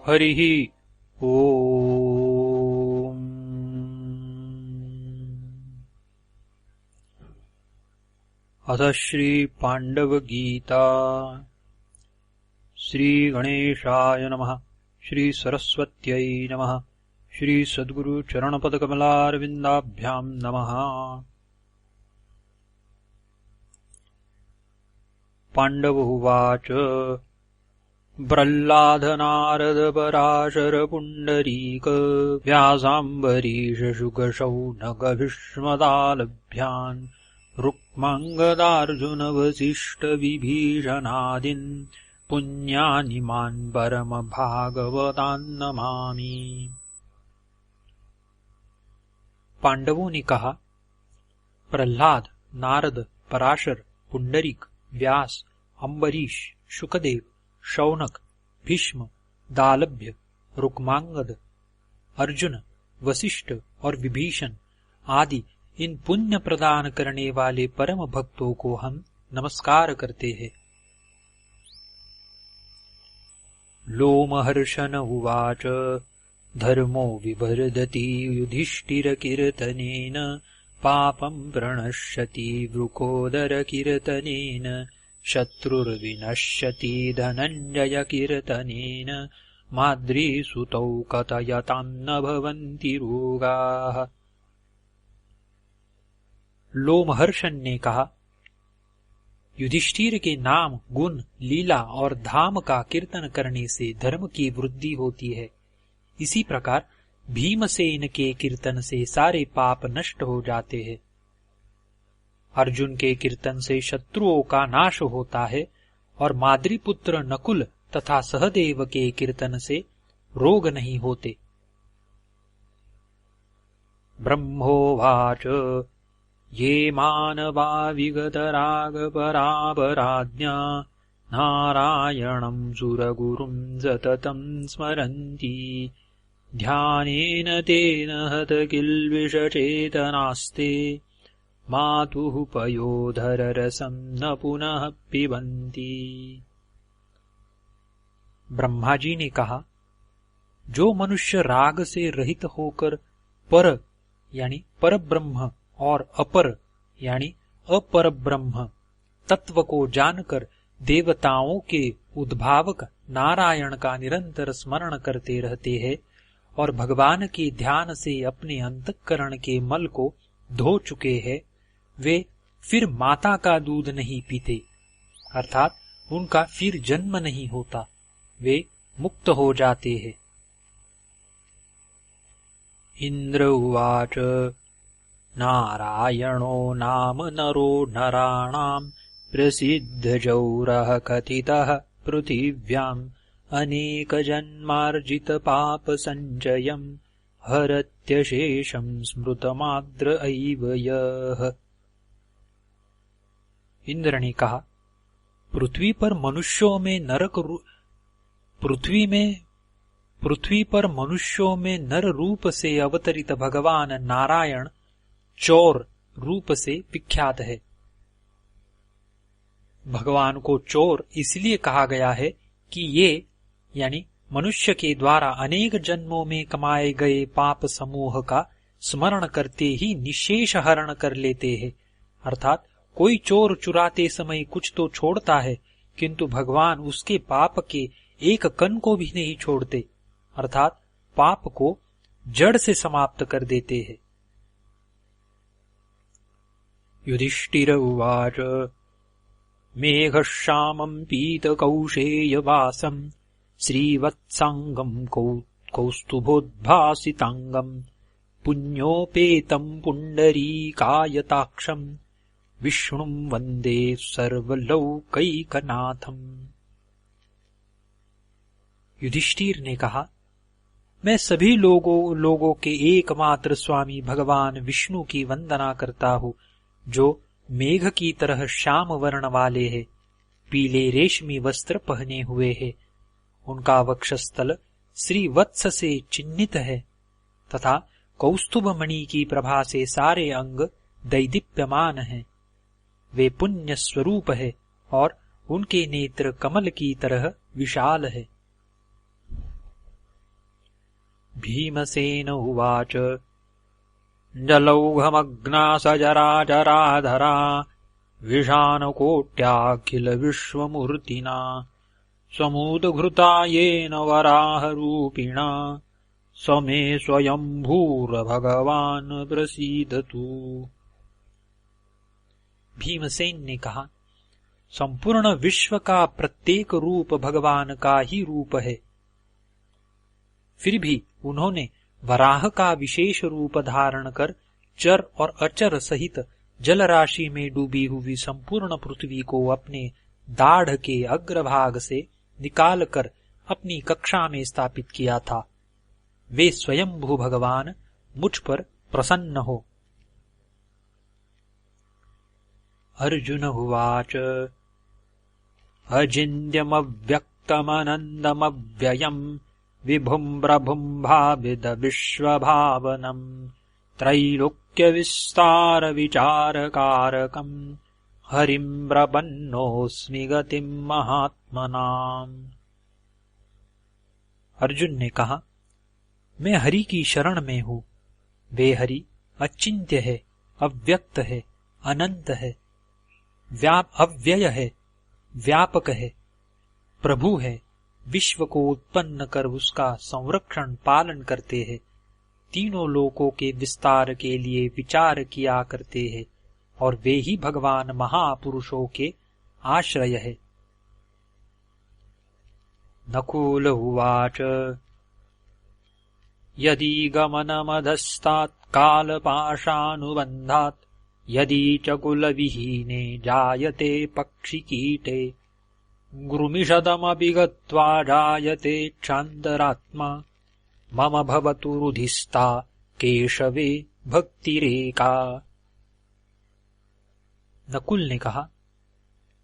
हरिः ओम्। अथ श्रीपाण्डवगीता। श्रीगणेशाय नमः। श्रीसरस्वत्यै नमः। श्रीसद्गुरुचरणपदकमलारविन्दाभ्याम् नमः। पाण्डव उवाच। प्रह्लादनारदपराशरपुण्डरीक व्यासाम्बरीशशुकशौनकभीष्मदालभ्यान् रुक्माङ्गदार्जुनवसिष्ठविभीषणादीन् पुण्यानि मान् परमभागवतान् नमामि। पांडवों ने कहा, प्रह्लाद, नारद, पराशर, पुंडरीक, व्यास, अम्बरीश, शुकदेव, शौनक, भीष्म, दालभ्य, रुक्मांगद, अर्जुन, वशिष्ठ और विभीषण आदि इन पुण्य प्रदान करने वाले परम भक्तों को हम नमस्कार करते हैं। लोमहर्षण उवाच। धर्मो विवर्धति युधिष्ठिरकीर्तनेन पापं प्रणश्यति वृकोदरकीर्तनेन शत्रुर्विनश्यति धनञ्जयकीर्तनेन माद्रीसुतौ कथयतां न भवन्ति रोगाः। लोमहर्षण ने कहा, युधिष्ठिर के नाम, गुण, लीला और धाम का कीर्तन करने से धर्म की वृद्धि होती है। इसी प्रकार भीमसेन के कीर्तन से सारे पाप नष्ट हो जाते हैं। अर्जुन के कीर्तन से शत्रुओं का नाश होता है और माद्रीपुत्र नकुल तथा सहदेव के कीर्तन से रोग नहीं होते। ब्रह्मोवाच। ये मानवा विगतरागपरापराज्ञा नारायणं सुरगुरुं सततं स्मरन्ति ध्यानेन तेन हतकिल्बिषचेतनास्ते मातुः पयोधररसं न पुनः पिबन्ति। ब्रह्मा जी ने कहा, जो मनुष्य राग से रहित होकर पर यानी परब्रह्म और अपर यानी अपर ब्रह्म तत्व को जानकर देवताओं के उद्भावक नारायण का निरंतर स्मरण करते रहते हैं और भगवान के ध्यान से अपने अंतःकरण के मल को धो चुके हैं, वे फिर माता का दूध नहीं पीते, अर्थात उनका फिर जन्म नहीं होता, वे मुक्त हो जाते हैं। इंद्र उवाच। नारायणो नाम नरो नराणाम् प्रसिद्धजौरः कथितः पृथिव्याम् अनेकजन्मार्जितपापसञ्चयम् हरत्यशेषम् स्मृतमाद्र एव यः। इंद्र ने कहा, पृथ्वी पर मनुष्यों में नर रूप से अवतरित भगवान नारायण चोर रूप से विख्यात है। भगवान को चोर इसलिए कहा गया है कि ये यानी मनुष्य के द्वारा अनेक जन्मों में कमाए गए पाप समूह का स्मरण करते ही निशेष हरण कर लेते हैं। अर्थात कोई चोर चुराते समय कुछ तो छोड़ता है, किंतु भगवान उसके पाप के एक कण को भी नहीं छोड़ते, अर्थात पाप को जड़ से समाप्त कर देते हैं। युधिष्ठिर उवाच। मेघश्यामं पीतकौशेयवासं श्रीवत्सांगं कौस्तुभोद्भासितांगं पुण्योपेतं पुण्डरीकायताक्षं विष्णुं वन्दे सर्वलौकैकनाथम्। युधिष्ठिर ने कहा, मैं सभी लोगों के एकमात्र स्वामी भगवान विष्णु की वंदना करता हूँ, जो मेघ की तरह श्याम वर्ण वाले हैं, पीले रेशमी वस्त्र पहने हुए हैं। उनका वक्षस्थल श्री वत्स से चिन्हित है तथा कौस्तुभ मणि की प्रभा से सारे अंग दैदीप्यमान हैं। वे पुण्य स्वरूप है और उनके नेत्र कमल की तरह विशाल है। भीमसेन उवाच जलौघमग्नासजराजराधरा विषाणकोट्याखिलविश्वमूर्तिना समुद्घृता येन वराहरूपिणा स मे स्वयंभूर्भगवान् प्रसीदतु। भीमसेन ने कहा, संपूर्ण विश्व का प्रत्येक रूप भगवान का ही रूप है। फिर भी उन्होंने वराह का विशेष रूप धारण कर चर और अचर सहित जल राशि में डूबी हुई संपूर्ण पृथ्वी को अपने दाढ़ के अग्रभाग से निकालकर अपनी कक्षा में स्थापित किया था। वे स्वयंभू भगवान मुझ पर प्रसन्न हो। अर्जुन उवाच अचिन्त्यमव्यक्तमनन्दमव्ययम् विभुम् प्रभुम् भाविद विश्वभावनम् त्रैलोक्यविस्तारविचारकारकम् हरिम् प्रपन्नोऽस्मि गतिम् महात्मनाम्। अर्जुन ने कहा, मैं हरि की शरण में हूँ। वे हरि अचिंत्य है, अव्यक्त है, अनंत है, अव्यय है, व्यापक है, प्रभु है, विश्व को उत्पन्न कर उसका संरक्षण पालन करते हैं, तीनों लोकों के विस्तार के लिए विचार किया करते हैं, और वे ही भगवान महापुरुषों के आश्रय है। नकुल उवाच यदि गमनमधस्तात् कालपाशानुबन्धात् यदि च कुलविहीने जायते पक्षिकीटे गुरुमिषदमपि गत्वा जायते क्षान्तरात्मा मम भवतु रुधिस्ता केशवे भक्तिरेका। नकुल ने कहा,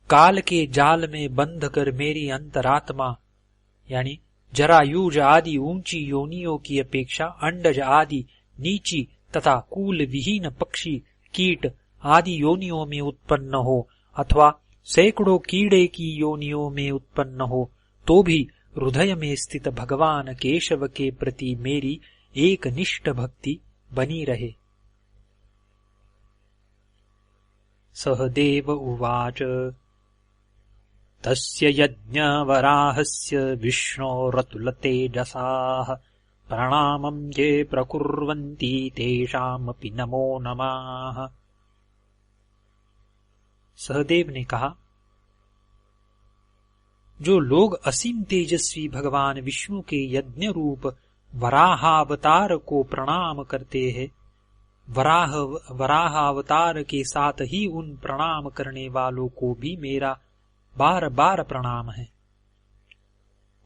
काल के जाल में बंध कर मेरी अंतरात्मा यानी जरायुज आदि ऊंची योनियों की अपेक्षा अंडज आदि नीची तथा कूल विहीन पक्षी कीट आदि योनियों में उत्पन्न हो अथवा सैकड़ों कीड़े की योनियों में उत्पन्न हो, तो भी हृदय में स्थित भगवान केशव के प्रति मेरी एक निष्ठ भक्ति बनी रहे। सहदेव उवाच तस्य यज्ञवराहस्य विष्णोरतुलतेजसाः प्रणामं ये प्रकुर्वन्ति तेषामपि नमो नमः। सहदेव ने कहा, जो लोग असीम तेजस्वी भगवान विष्णु के यज्ञ रूप वराहावतार को प्रणाम करते हैं, वराहावतार के साथ ही उन प्रणाम करने वालों को भी मेरा बार बार प्रणाम है।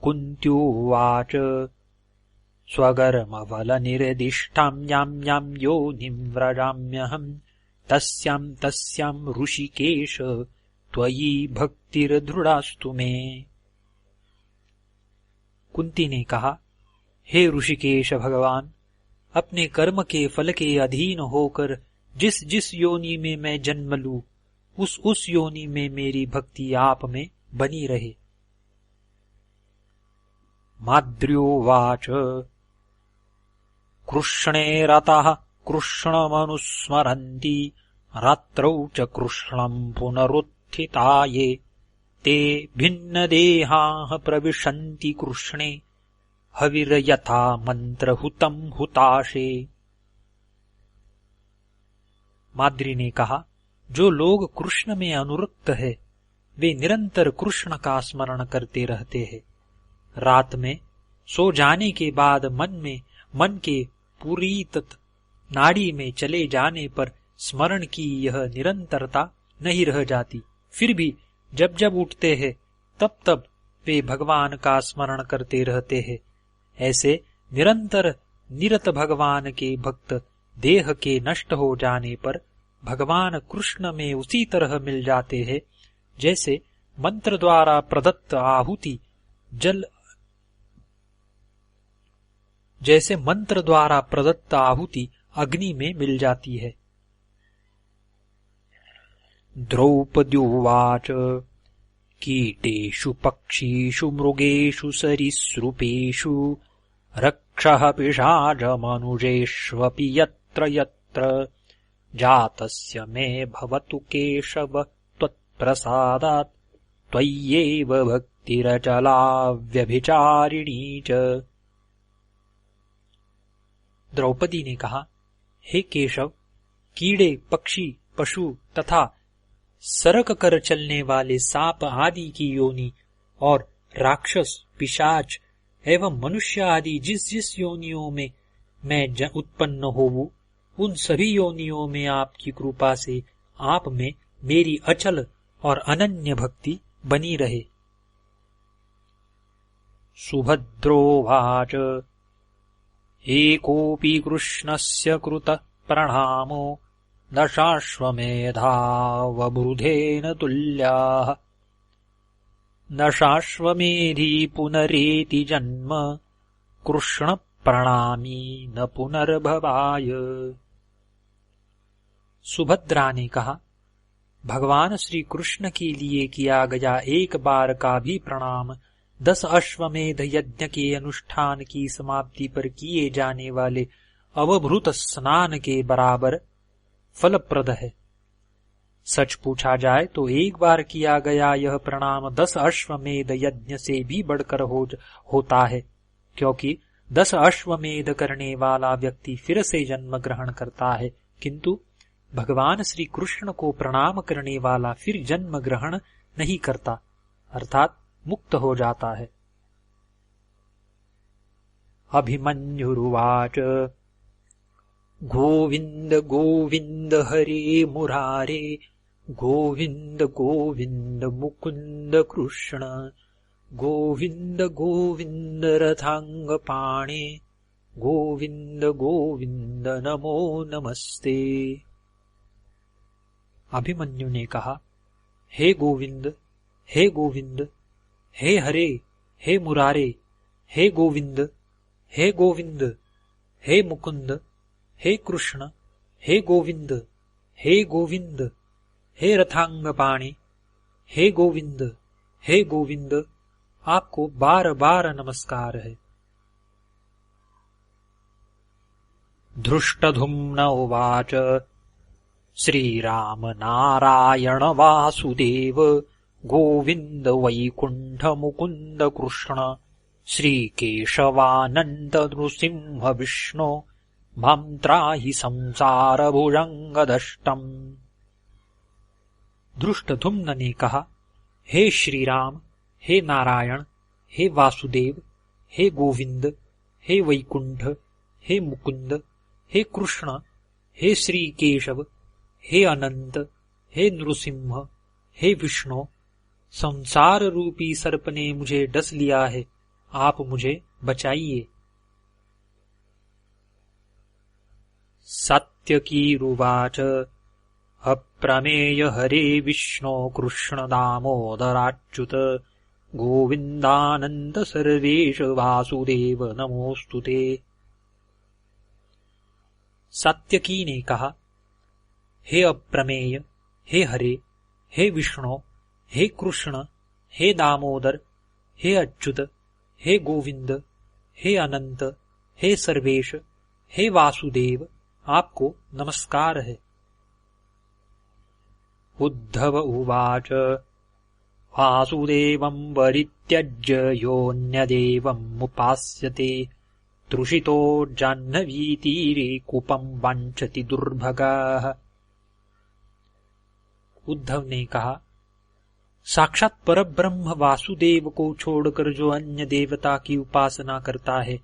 कुन्त्युवाच स्वगर्मफलनिर्दिष्टां यां यां योनिं व्रजाम्यहम् तस्यां ऋषिकेश त्वयि भक्तिर्दृढास्तु मे। कुंती ने कहा, हे ऋषिकेश भगवान, अपने कर्म के फल के अधीन होकर जिस जिस योनि में मैं जन्म लूं, उस योनि में मेरी भक्ति आप में बनी रहे। माद्र्योवाच कृष्णे रतः कृष्णमनुस्मरन्ति रात्रौ च कृष्णम् पुनरुत्थिताये ते भिन्नदेहाः प्रविशन्ति कृष्णे हविर्यथा मंत्रहुतम् हुताशे। माद्री ने कहा, जो लोग कृष्ण में अनुरक्त है वे निरंतर कृष्ण का स्मरण करते रहते हैं। रात में सो जाने के बाद मन के पुरीत नाड़ी में चले जाने पर स्मरण की यह निरंतरता नहीं रह जाती। फिर भी जब जब उठते हैं तब तब वे भगवान का स्मरण करते रहते हैं। ऐसे निरंतर निरत भगवान के भक्त देह के नष्ट हो जाने पर भगवान कृष्ण में उसी तरह मिल जाते हैं जैसे मंत्र द्वारा प्रदत्त आहुति अग्नि में मिल जाती है। द्रौपद्युवाच कीटेषु पक्षीषु मृगेषु सरीसृपेषु यक्षः पिशाचमनुजेष्वपि यत्र यत्र जातस्य मे भवतु केशव त्वत्प्रसादात् त्वय्येव भक्तिरचला व्यभिचारिणी च। द्रौपदी ने कहा, हे केशव, कीड़े, पक्षी, पशु तथा सरक कर चलने वाले सांप आदि की योनि और राक्षस, पिशाच एवं मनुष्य आदि जिस जिस योनियों में मैं उत्पन्न होऊं, उन सभी योनियों में आपकी कृपा से आप में मेरी अचल और अनन्य भक्ति बनी रहे। सुभद्रोवाच एकोऽपि कृष्णस्य कृतः प्रणामो दशाश्वमेधावबुधेन तुल्याः दशाश्वमेधी पुनरेति जन्म कृष्ण प्रणामी न पुनर्भवाय। सुभद्रा ने कहा, भगवान श्री कृष्ण के लिए किया गया एक बार का भी प्रणाम 10 अश्वमेध यज्ञ के अनुष्ठान की समाप्ति पर किए जाने वाले अवभृत स्नान के बराबर फलप्रद है। सच पूछा जाए तो एक बार किया गया यह प्रणाम 10 अश्वमेध यज्ञ से भी बढ़कर होता है, क्योंकि 10 अश्वमेध करने वाला व्यक्ति फिर से जन्म ग्रहण करता है, किंतु भगवान श्री कृष्ण को प्रणाम करने वाला फिर जन्म ग्रहण नहीं करता, अर्थात मुक्त हो जाता है। अभिमन्युरुवाच गोविंद गोविंद हरे मुरारे गोविंद गोविंद मुकुंद कृष्ण गोविंद गोविंद रथांगपाणे गोविंद गोविंद नमो नमस्ते। अभिमन्यु ने कहा, हे गोविंद, हे गोविंद, हे हरे, हे मुरारे, हे गोविंद, हे गोविंद, हे मुकुंद, हे कृष्ण, हे गोविंद, हे गोविंद, हे रथांगपाणि, हे गोविंद, हे गोविंद, आपको बार बार नमस्कार है। धृष्टधुम्न उवाच श्रीराम नारायण वासुदेव गोविंद वैकुंठ मुकुंद कृष्ण श्रीकेशवानंद नृसिंह विष्णु मां त्राहि संसार भुजंगदष्टम्। धृष्टधुम्न ने कहा, हे श्रीराम, हे नारायण, हे वासुदेव, हे गोविंद, हे वैकुंठ, हे मुकुंद, हे कृष्ण, हे श्री केशव, हे अनंत, हे नृसिंह, हे विष्णु, संसार रूपी सर्प ने मुझे डस लिया है, आप मुझे बचाइए। सत्यकीरुवाच अप्रमेय हरे विष्णु कृष्ण दामोदराच्युत गोविंदानंद सर्वेश वासुदेव नमोस्तुते। सत्यकी ने कहा, हे अप्रमेय, हे हरे, हे विष्णु, हे कृष्ण, हे दामोदर, हे अच्युत, हे गोविंद, हे अनंत, हे सर्वेश, हे वासुदेव, आपको नमस्कार है। उद्धव उवाच वासुदेवं परित्यज्य योऽन्यदेवम् उपास्यते तृषितो जाह्नवीतीरे कूपं वाञ्छति दुर्भगः। उद्धव ने कहा, साक्षात परब्रह्म वासुदेव को छोड़कर जो अन्य देवता की उपासना करता है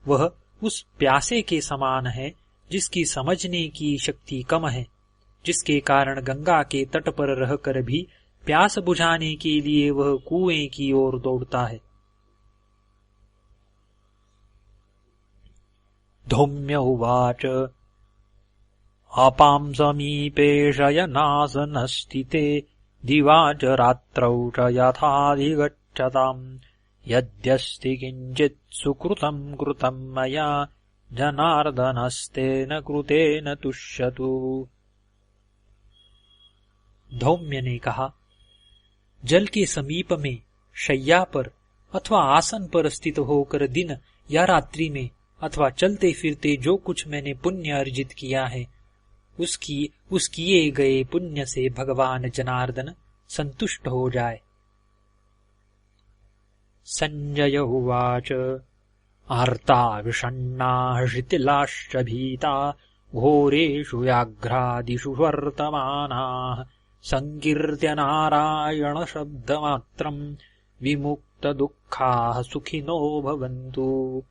वह उस प्यासे के समान है जिसकी समझने की शक्ति कम है, जिसके कारण गंगा के तट पर रहकर भी प्यास बुझाने के लिए वह कुएं की ओर दौड़ता है। धौम्य उवाच अपां समीपे शयनासनस्थिते दिवा च रात्रौ च यथाधिगच्छताम् यद्यस्ति किञ्चित् सुकृतं कृतं मया जनार्दनस्तेन कृतेन तुष्यतु। धौम्य ने कहा, जल के समीप में शय्या पर अथवा आसन पर स्थित होकर दिन या रात्रि में अथवा चलते फिरते जो कुछ मैंने पुण्य अर्जित किया है उस किए गए पुण्य से भगवान जनार्दन संतुष्ट हो जाए। संजय उवाच आर्ता विषण्णाः शिथिलाश्च भीता घोरेषु व्याघ्रादिषु वर्तमानाः संकीर्त्य नारायण शब्दमात्रम् विमुक्त दुःखाः सुखिनो भवन्तु।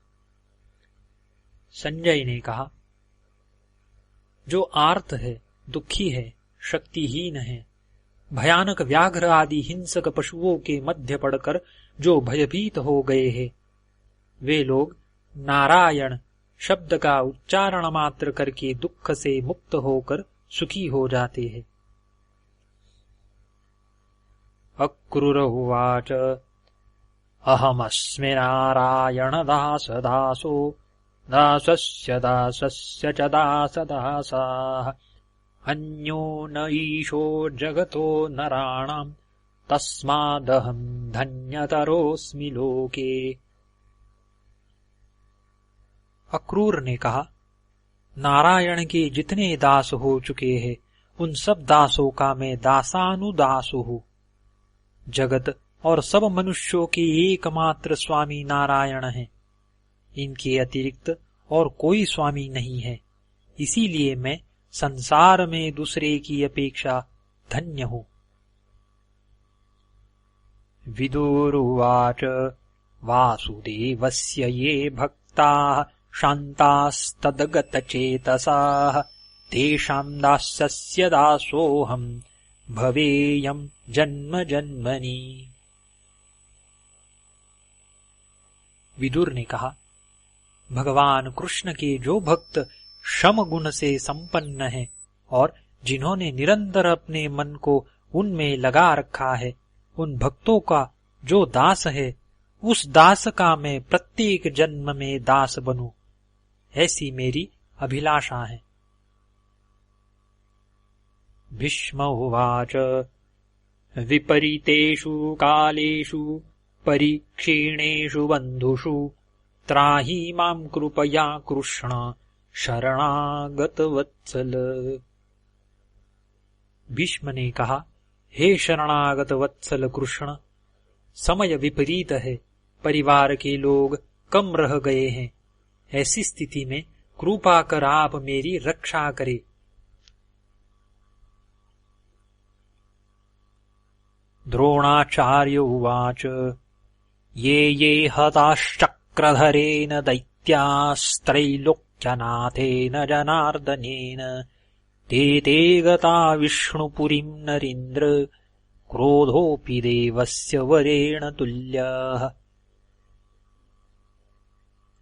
संजय ने कहा, जो आर्त है, दुखी है, शक्तिहीन है, भयानक व्याघ्र आदि हिंसक पशुओं के मध्य पड़कर जो भयभीत हो गए हैं, वे लोग नारायण शब्द का उच्चारण मात्र करके दुख से मुक्त होकर सुखी हो जाते हैं। अक्रूर उवाच अहमस्मि नारायण दास दासो दासस्य दासस्य च दासदासाः अन्यो न ईशो जगतो नराणाम् तस्मादहम् धन्यतरोऽस्मि लोके। अक्रूर ने कहा, नारायण के जितने दास हो चुके हैं उन सब दासों का मैं दासानुदास हूँ। जगत और सब मनुष्यों के एकमात्र स्वामी नारायण हैं। इनके अतिरिक्त और कोई स्वामी नहीं है, इसीलिए मैं संसार में दूसरे की अपेक्षा धन्य हूँ। विदुरुवाच वासुदेवस्य ये भक्ताः शान्तास्तद्गतचेतसाः तेषाम् दास्यस्य दासोऽहम् भवेयम् जन्म जन्मनि। विदुर ने कहा, भगवान कृष्ण के जो भक्त शम गुण से संपन्न है और जिन्होंने निरंतर अपने मन को उनमें लगा रखा है, उन भक्तों का जो दास है उस दास का मैं प्रत्येक जन्म में दास बनूं, ऐसी मेरी अभिलाषा है। भीष्म उवाच विपरीतेषु कालेषु परीक्षीणेषु बन्धुषु त्राहि मां कृपया कृष्ण शरणागत वत्सल। भीष्म ने कहा, हे शरणागत वत्सल कृष्ण, समय विपरीत है, परिवार के लोग कम रह गए हैं, ऐसी स्थिति में कृपा कर आप मेरी रक्षा करे। द्रोणाचार्य उवाच ये ये हताश्चक्रधरेण दैत्यास्त्रैलोक्यनाथेन जनार्दनेन ते ते गता विष्णुपुरीं नरेन्द्र क्रोधोऽपि देवस्य वरेण तुल्यः।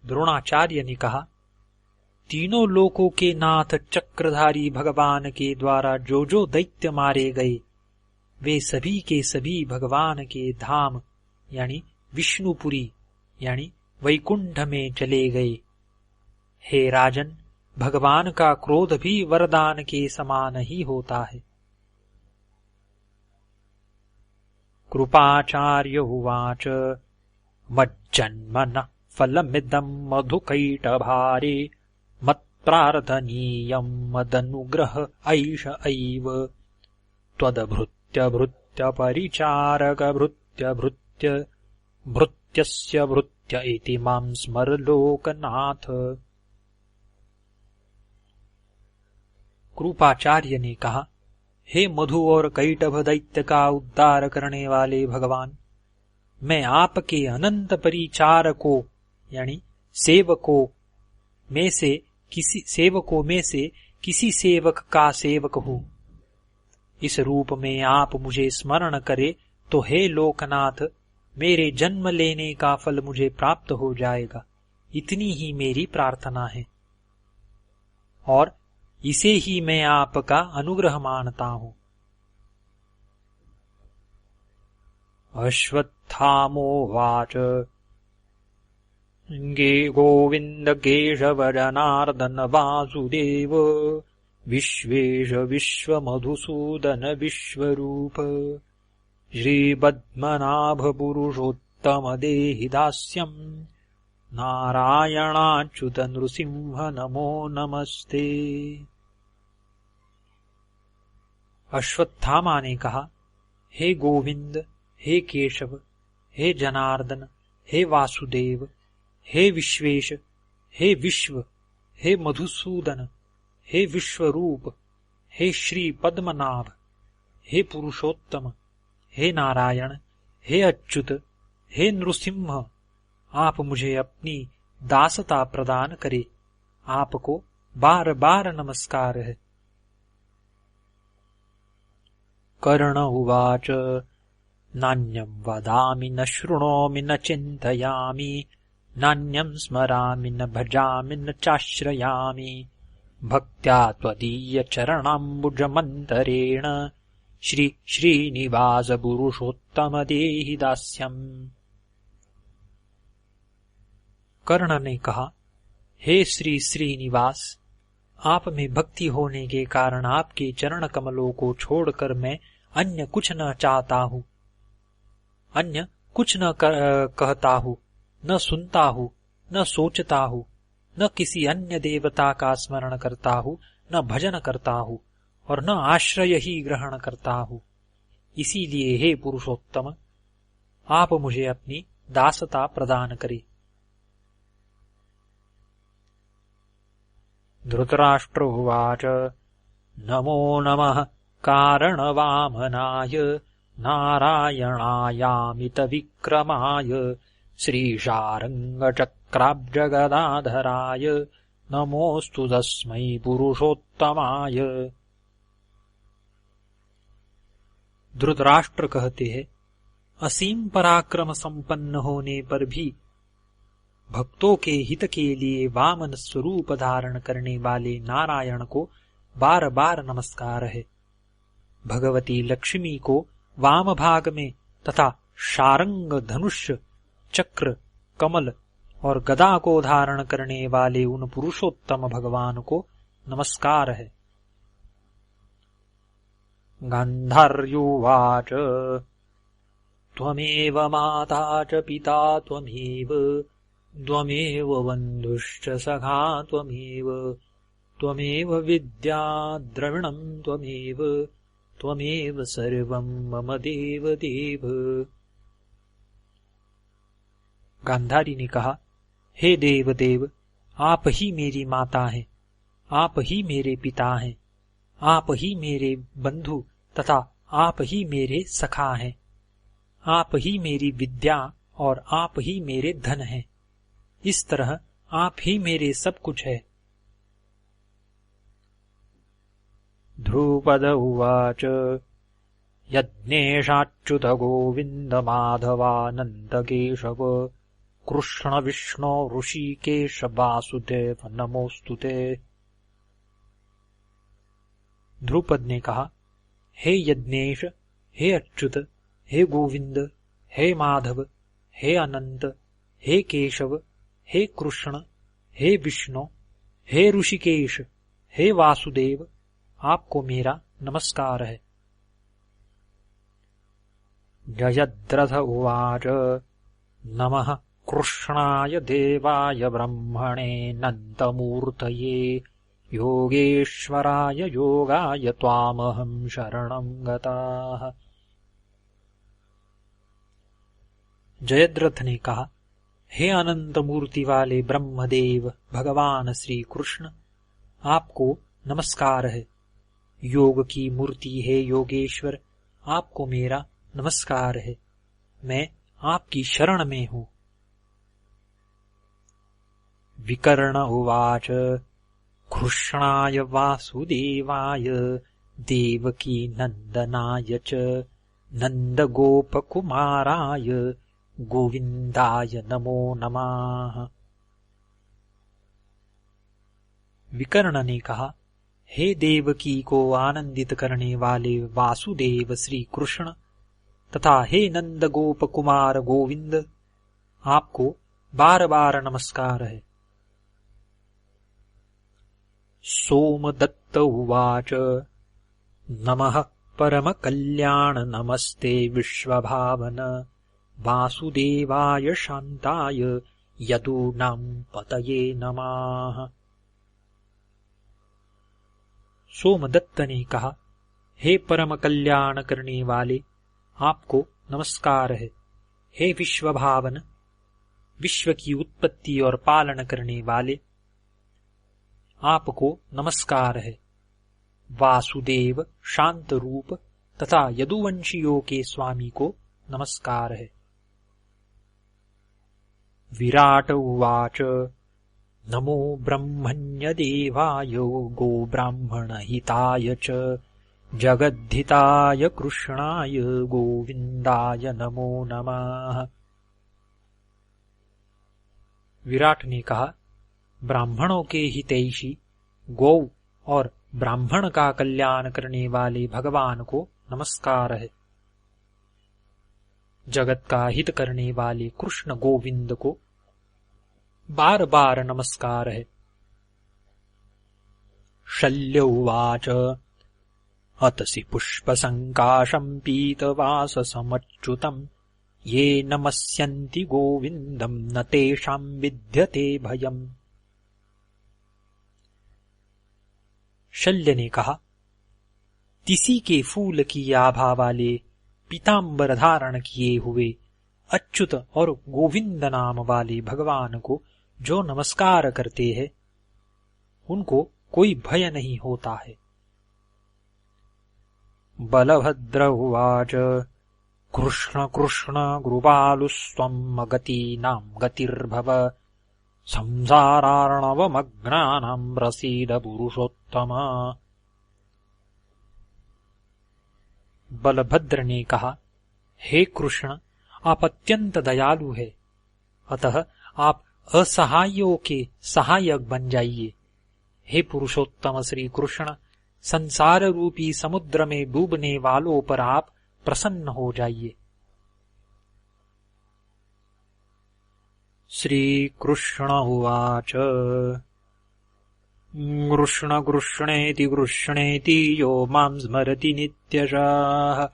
द्रोणाचार्य ने कहा, तीनों लोकों के नाथ चक्रधारी भगवान के द्वारा जो जो दैत्य मारे गए वे सभी के सभी भगवान के धाम यानी विष्णुपुरी यानी वैकुंठ में चले गए। हे राजन, भगवान का क्रोध भी वरदान के समान ही होता है। कृपाचार्य उवाच मज्जन्मनः फलमिदं मधुकैटभारे मत्प्रार्थनीयं मदनुग्रह ऐष एव त्वदभृत्य भृत्य परिचारक भृत्य भृत्य भृत्यस्य भृत्य इति मां स्मर लोकनाथ। कृपाचार्य ने कहा, हे मधु और कैटभ दैत्य का उद्धार करने वाले भगवान, मैं आपके अनंत परिचारकों यानी सेवकों में से किसी सेवक का सेवक हूँ। इस रूप में आप मुझे स्मरण करे तो हे लोकनाथ, मेरे जन्म लेने का फल मुझे प्राप्त हो जाएगा, इतनी ही मेरी प्रार्थना है और इसे ही मैं आपका अनुग्रह मानता हूँ। अश्वत्थामोवाच गे गोविंद केशव जनार्दन वासुदेव विश्वेश विश्वमधुसूदन विश्वरूप श्रीपद्मनाभ पुरुषोत्तम देहि दास्यम् नारायणाच्युत नृसिंह नमो नमस्ते। अश्वत्थामा ने कहा, हे गोविंद, हे केशव, हे जनार्दन, हे वासुदेव, हे विश्वेश, हे विश्व, हे मधुसूदन, हे विश्वरूप, हे श्री पद्मनाभ, हे पुरुषोत्तम, हे नारायण, हे अच्युत, हे नृसिंह, आप मुझे अपनी दासता प्रदान करे। आपको बार बार नमस्कार है। कर्ण उवाच नान्यं वदामि न शृणोमि न चिन्तयामि नान्यं स्मरामि न भजामि न चाश्रयामि भक्त्या त्वदीयचरणाम्बुजमन्तरेण श्री श्रीनिवास पुरुषोत्तम देहि दास्यम्। कर्ण ने कहा, हे श्री श्रीनिवास, आप में भक्ति होने के कारण आपके चरण कमलों को छोड़कर मैं अन्य कुछ न चाहता हूँ, अन्य कुछ न कहता हूँ, न सुनता हूँ, न सोचता हूँ, न किसी अन्य देवता का स्मरण करता हूँ, न भजन करता हूँ और न आश्रय ही ग्रहण करता हूँ। इसीलिए हे पुरुषोत्तम, आप मुझे अपनी दासता प्रदान करें। धृतराष्ट्र उवाच नमो नमः कारणवामनाय नारायणायामित विक्रमाय श्रीशार्ङ्गचक्राब्जगदाधराय नमोऽस्तु तस्मै पुरुषोत्तमाय। धृतराष्ट्र कहते हैं, असीम पराक्रम संपन्न होने पर भी भक्तों के हित के लिए वामन स्वरूप धारण करने वाले नारायण को बार बार नमस्कार है। भगवती लक्ष्मी को वाम भाग में तथा शारंग, धनुष, चक्र, कमल और गदा को धारण करने वाले उन पुरुषोत्तम भगवान को नमस्कार है। गान्धार्युवाच त्वमेव माता च पिता त्वमेव त्वमेव बन्धुश्च सखा त्वमेव त्वमेव विद्या द्रविणं त्वमेव त्वमेव सर्वं मम देव देव। गांधारी ने कहा, हे देव देव, आप ही मेरी माता हैं, आप ही मेरे पिता हैं, आप ही मेरे बंधु तथा आप ही मेरे सखा हैं, आप ही मेरी विद्या और आप ही मेरे धन हैं। इस तरह आप ही मेरे सब कुछ है। ध्रुपद उवाच यज्ञेशाच्युत गोविन्द माधवानन्द केशव कृष्ण विष्णु ऋषिकेश वासुदेव नमोस्तुते। ध्रुपद ने कहा, हे यज्ञेश, हे अच्युत, हे गोविंद, हे माधव, हे अनंत, हे केशव, हे कृष्ण, हे विष्णु, हे ऋषिकेश, हे वासुदेव, आपको मेरा नमस्कार है। जयद्रथ उवाच नमः कृष्णाय देवाय ब्रह्मणे नन्तमूर्तये योगेश्वराय योगाय त्वामहं शरणं गताः। जयद्रथ ने कहा, हे अनंत मूर्ति वाले ब्रह्मदेव भगवान श्री कृष्ण, आपको नमस्कार है। योग की मूर्ति है योगेश्वर, आपको मेरा नमस्कार है। मैं आपकी शरण में हूँ। विकर्ण उवाच कृष्णाय वासुदेवाय देवकी नंदनाय च नंदगोपकुमाराय गोविंदाय नमो नमः। विकर्ण ने कहा, हे देवकी को आनंदित करने वाले वासुदेव श्री कृष्ण तथा हे नंद गोप कुमार गोविंद, आपको बार बार नमस्कार है। सोमदत्त उवाच नमः परम कल्याण नमस्ते विश्वभावन वासुदेवाय शांताय यदूनां पतये नमः। सोमदत्त ने कहा, हे परम कल्याण करने वाले, आपको नमस्कार है। हे विश्वभावन, विश्व की उत्पत्ति और पालन करने वाले, आपको नमस्कार है। वासुदेव शांत रूप तथा यदुवंशियों के स्वामी को नमस्कार है। विराट उवाच नमो ब्रह्मण्य देवाय गो ब्राह्मण हिताय च जगद्धिताय कृष्णाय गोविंदाय नमो नमः। विराट ने कहा, ब्राह्मणों के हितैषी गौ और ब्राह्मण का कल्याण करने वाले भगवान को नमस्कार है। जगत का हित करने वाले कृष्ण गोविंद को बार बार नमस्कार है। शल्य उवाच अतसि पुष्पसंकाशं पीतवाससमच्युतम् ये नमस्यन्ति गोविन्दम् न तेषां विद्यते भयम्। शल्य ने कहा, तिसी के फूल की आभा वाले पीतांबर धारण किए हुए अच्युत और गोविंद नाम वाले भगवान को जो नमस्कार करते हैं, उनको कोई भय नहीं होता है। बलभद्र उवाच कृष्ण कृष्ण गुरुपालुस्त्वम् अगतीनां गतिर्भव संसारार्णवमग्नानां प्रसीद पुरुषोत्तम। बलभद्र ने कहा, हे कृष्ण, आप अत्यंत दयालु है, अतः आप असहायों के सहायक बन जाइए। हे पुरुषोत्तम श्री कृष्ण, संसार रूपी समुद्र में डूबने वालों पर आप प्रसन्न हो जाइए। श्री कृष्ण उवाच कृष्ण कृष्णेति कृष्णेति यो मां स्मरति नित्यशः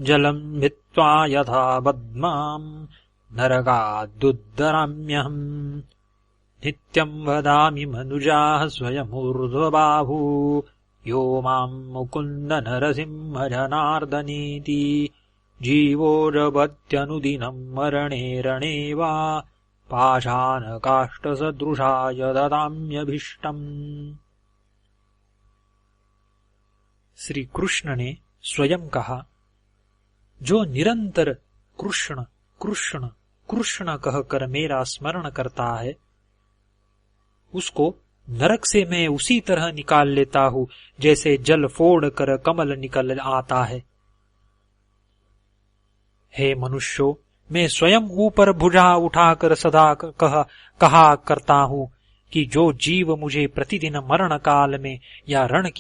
जलम् भित्त्वा यथा बद्माम् नरकादुद्धराम्यहम् नित्यम् वदामि मनुजाः स्वयमूर्ध्वबाहु यो माम् मुकुन्द नरसिंह जनार्दनेति जीवो जपत्यनुदिनम् मरणे रणे वा पाषाणकाष्ठसदृशाय ददाम्यभीष्टम्। श्री कृष्ण ने स्वयं कहा, जो निरंतर कृष्ण कृष्ण कृष्ण कहकर मेरा स्मरण करता है, उसको नरक से मैं उसी तरह निकाल लेता हूं जैसे जल फोड़कर कमल निकल आता है। हे मनुष्यों, मैं स्वयं ऊपर भुजा उठाकर सदा कहा करता हूं कि जो जीव मुझे प्रतिदिन मरण काल में या रण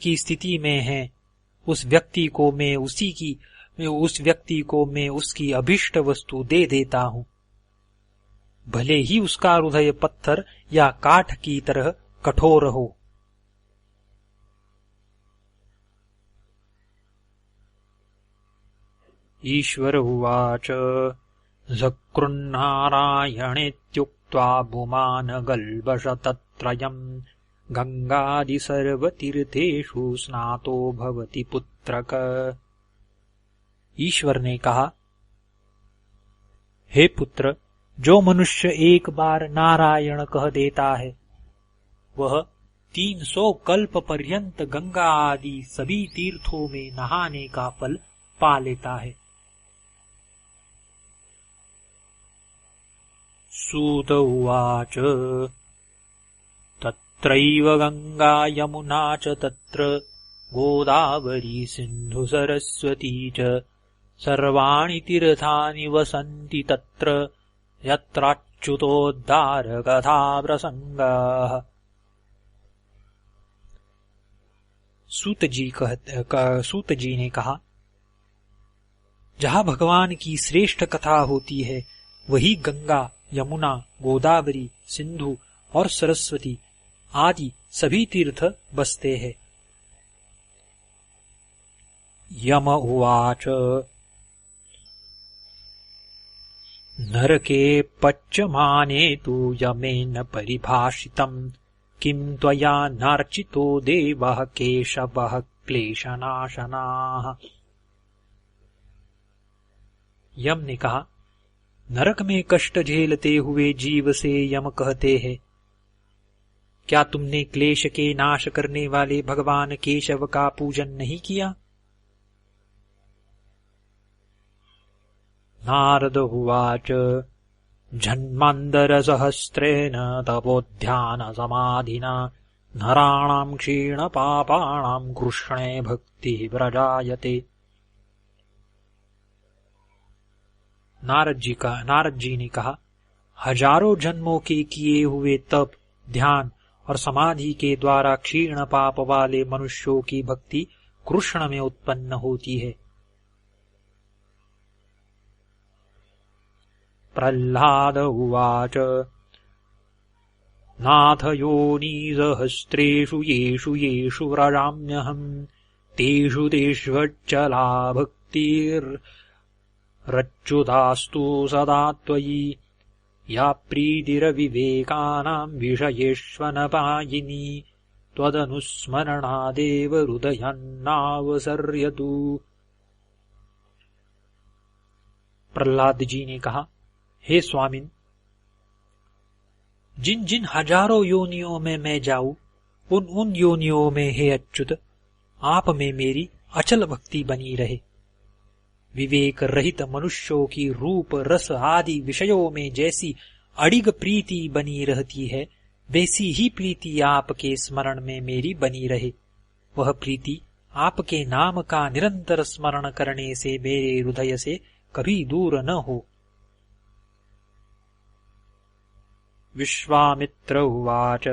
की स्थिति में है, उस व्यक्ति को मैं उसकी अभीष्ट वस्तु दे देता हूं, भले ही उसका हृदय पत्थर या काठ की तरह कठोर हो। ईश्वर उवाच झकृन्नारायणेत्युक्त्वा भुमान गल्बशतत्रयम् गंगादि सर्वतीर्थेषु स्नातो भवति पुत्रक। ईश्वर ने कहा, हे पुत्र, जो मनुष्य एक बार नारायण कह देता है, वह 300 कल्प पर्यंत गंगा आदि सभी तीर्थों में नहाने का फल पा लेता है। सूत उवाच तत्रैव गंगा यमुना च तत्र गोदावरी सिन्धु सरस्वती च सर्वाणि तीर्थानि वसन्ति तत्र यत्राच्युतोद्धार कथा प्रसंगाः। सूत जी ने कहा, जहाँ भगवान की श्रेष्ठ कथा होती है, वही गंगा, यमुना, गोदावरी, सिंधु और सरस्वती आदि सभी तीर्थ बसते हैं। यम उवाच नरके पच्यमाने तु यमेन परिभाषितम् किं त्वया नार्चितो देवः केशवः क्लेशनाशनाः। यम ने कहा, नरक में कष्ट झेलते हुए जीव से यम कहते हैं, क्या तुमने क्लेश के नाश करने वाले भगवान केशव का पूजन नहीं किया? नारद उवाच जन्मान्तरसहस्रेण तपोध्यानसमाधिना नराणां क्षीणपापाणां कृष्णे भक्तिः प्रजायते। नारद जी ने कहा, हजारों जन्मों के किए हुए तप, ध्यान और समाधि के द्वारा क्षीण पाप वाले मनुष्यों की भक्ति कृष्ण में उत्पन्न होती है। प्रह्लाद उवाच नाथ योनिसहस्रेषु येषु येषु व्रजाम्यहम् तेषु तेष्वच्चला भक्तिर्रच्युतास्तु सदा त्वयि या प्रीतिरविवेकानां विषयेष्वनपायिनी त्वदनुस्मरणादेव हृदयान्नावसर्यतु। प्रह्लाद जी ने कहा, हे स्वामिन, जिन जिन हजारों योनियों में मैं जाऊं, उन योनियों में हे अच्युत आप में मेरी अचल भक्ति बनी रहे। विवेक रहित मनुष्यों की रूप रस आदि विषयों में जैसी अडिग प्रीति बनी रहती है, वैसी ही प्रीति आपके स्मरण में मेरी बनी रहे। वह प्रीति आपके नाम का निरंतर स्मरण करने से मेरे हृदय से कभी दूर न हो। विश्वामित्र उवाच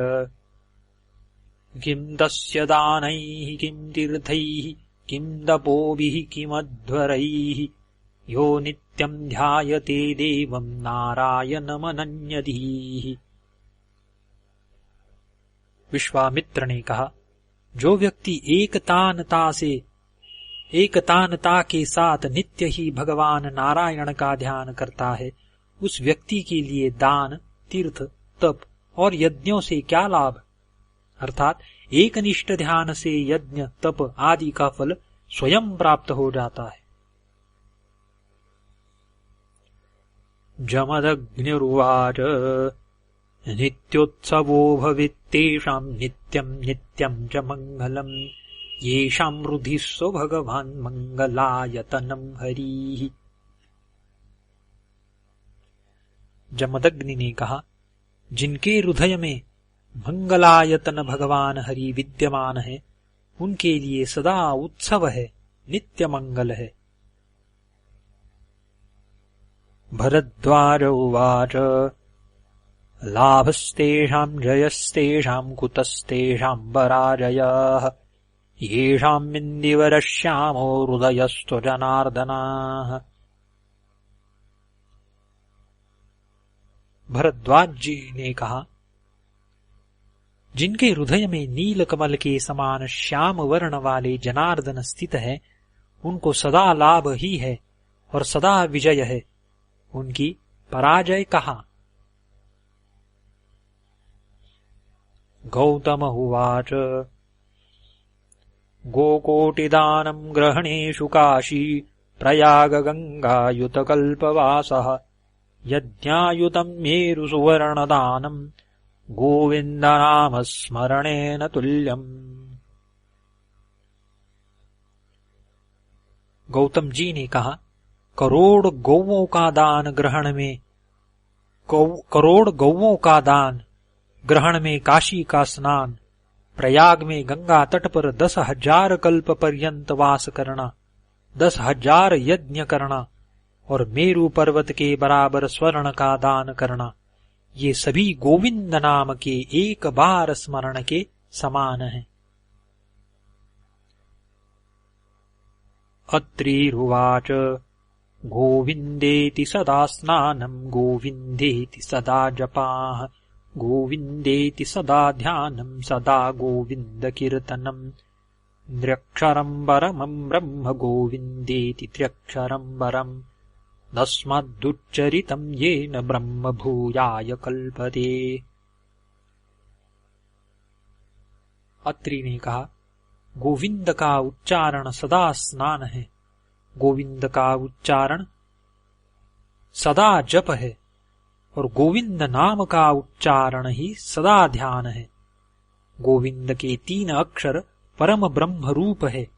किं तस्य दानैः किं तीर्थैः किं तपोभिः किमध्वरैः यो नित्यं ध्यायते देवं नारायणमनन्यधीः। विश्वामित्र ने कहा, जो व्यक्ति एकतानता के साथ नित्य ही भगवान नारायण का ध्यान करता है, उस व्यक्ति के लिए दान, तीर्थ, तप और यज्ञों से क्या लाभ। अर्थात एकनिष्ठ ध्यान से यज्ञ, तप आदि का फल स्वयं प्राप्त हो जाता है। जमदग्निरुवाच नित्योत्सवो भवेत्तेषां नित्यं नित्यं च मंगलम् येषां हृदि सो भगवान् मंगलायतनं हरिः। जमदग्नि ने कहा, जिनके हृदय में मंगलायतन भगवान हरि विद्यमान है, उनके लिए सदा उत्सव है, नित्य मंगल है। भरद्वाज उवाच लाभस्तेषां जयस्तेषां कुतस्तेषां पराजयः येषां इन्दिवरश्यामो हृदयस्थो जनार्दनाः। भरद्वाज जी ने कहा, जिनके हृदय में नील कमल के समान श्याम वर्ण वाले जनार्दन स्थित है, उनको सदा लाभ ही है और सदा विजय है। उनकी पराजय कहाँ। गौतम उवाच गोकोटिदानं ग्रहणेषु काशी प्रयाग गंगायुत कल्पवासः यज्ञायुतं मेरु सुवर्णदानं गोविन्दनाम स्मरणेन तुल्यम्। गौतम जी ने कहा, करोड़ गौओं का दान ग्रहण में काशी का स्नान, प्रयाग में गंगा तट पर 10,000 कल्प पर्यंत वास करना, 10,000 यज्ञ करना और मेरु पर्वत के बराबर स्वर्ण का दान करना, ये सभी गोविंद नाम के एक बार स्मरण के समान है। अत्रिरुवाच गोविन्देति सदा स्नानं गोविन्देति सदा जपाः गोविन्देति सदा ध्यानं सदा गोविन्द कीर्तनम् त्र्यक्षरं परमं ब्रह्म गोविन्देति त्र्यक्षरं परम् तस्मादुच्चरितं येन ब्रह्म भूयाय कल्पते। अत्रि ने कहा, गोविंद का उच्चारण सदा स्नान है, गोविंद का उच्चारण सदा जप है, और गोविंद नाम का उच्चारण ही सदा ध्यान है। गोविंद के 3 अक्षर परम ब्रह्म रूप है,